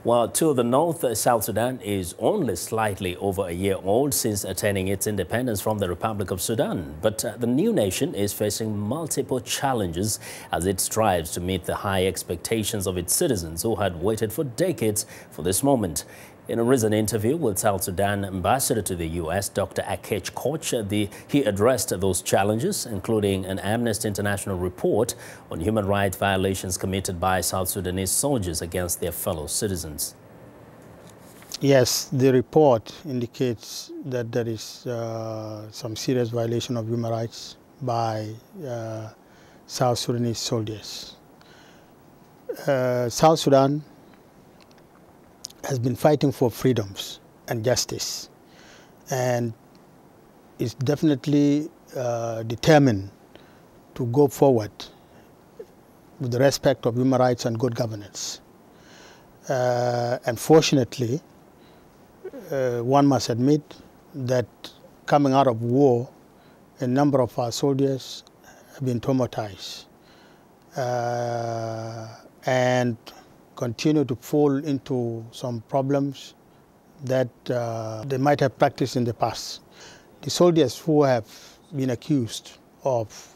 While to the north, South Sudan is only slightly over a year old since attaining its independence from the Republic of Sudan. But the new nation is facing multiple challenges as it strives to meet the high expectations of its citizens who had waited for decades for this moment. In a recent interview with South Sudan Ambassador to the U.S., Dr. Akec Khoc, he addressed those challenges, including an Amnesty International report on human rights violations committed by South Sudanese soldiers against their fellow citizens. Yes, the report indicates that there is some serious violation of human rights by South Sudanese soldiers. South Sudan has been fighting for freedoms and justice, and is definitely determined to go forward with the respect of human rights and good governance. Unfortunately, one must admit that coming out of war, a number of our soldiers have been traumatized and continue to fall into some problems that they might have practiced in the past. The soldiers who have been accused of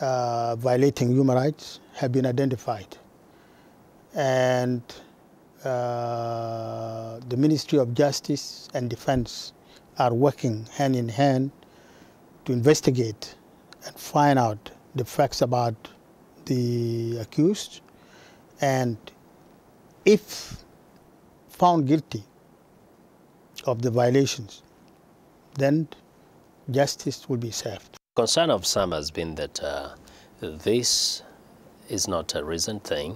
violating human rights have been identified, and the Ministry of Justice and Defense are working hand in hand to investigate and find out the facts about the accused, and if found guilty of the violations, then justice will be served. Concern of some has been that this is not a recent thing.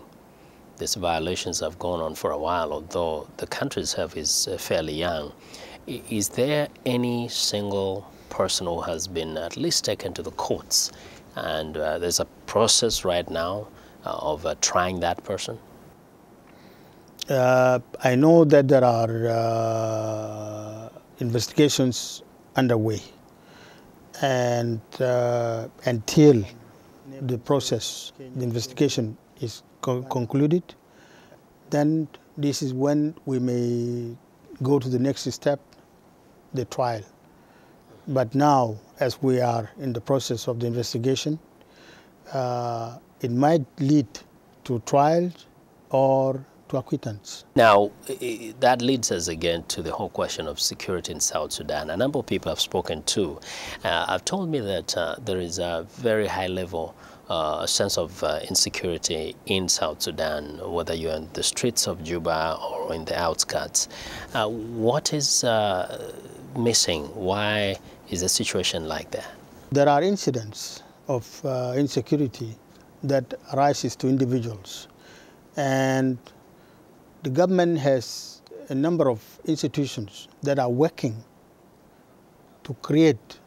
These violations have gone on for a while, although the country itself is fairly young. Is there any single person who has been at least taken to the courts, and there's a process right now of trying that person? I know that there are investigations underway, and until the process, the investigation is concluded, then this is when we may go to the next step, the trial. But now, as we are in the process of the investigation, it might lead to trials or to acquittance. Now, that leads us again to the whole question of security in South Sudan. A number of people I've spoken to have told me that there is a very high level sense of insecurity in South Sudan, whether you're in the streets of Juba or in the outskirts. What is missing? Why is the situation like that? There are incidents of insecurity that arises to individuals, and the government has a number of institutions that are working to create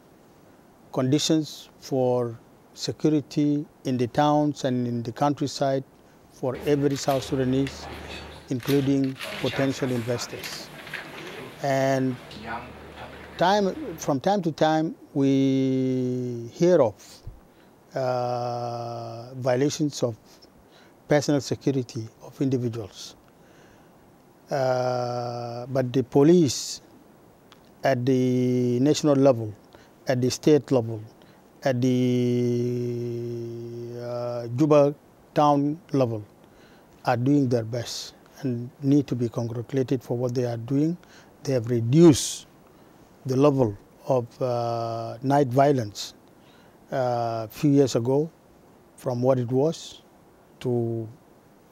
conditions for security in the towns and in the countryside for every South Sudanese, including potential investors. And from time to time, we hear of violations of personal security of individuals. But the police at the national level, at the state level, at the Juba town level are doing their best and need to be congratulated for what they are doing. They have reduced the level of night violence a few years ago from what it was to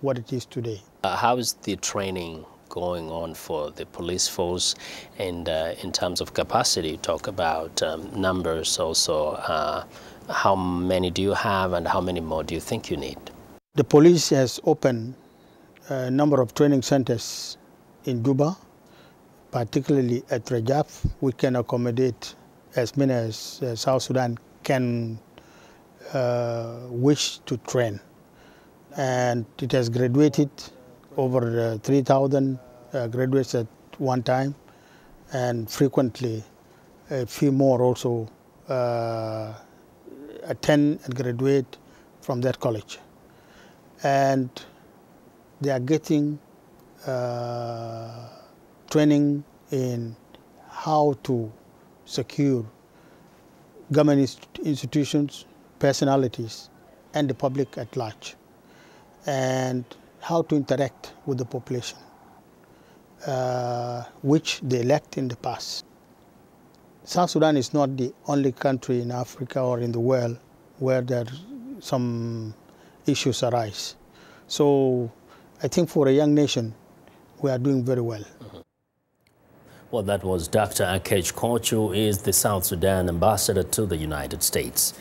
what it is today. How is the training going on for the police force, and in terms of capacity, talk about numbers also, how many do you have and how many more do you think you need? The police has opened a number of training centers in Juba, particularly at Rajaf. We can accommodate as many as South Sudan can wish to train, and it has graduated over 3,000 graduates at one time, and frequently a few more also attend and graduate from that college. And they are getting training in how to secure government institutions, personalities, and the public at large, and how to interact with the population, which they lacked in the past. South Sudan is not the only country in Africa or in the world where some issues arise. So I think for a young nation, we are doing very well. Well, that was Dr. Akec Khoc, who is the South Sudan Ambassador to the United States.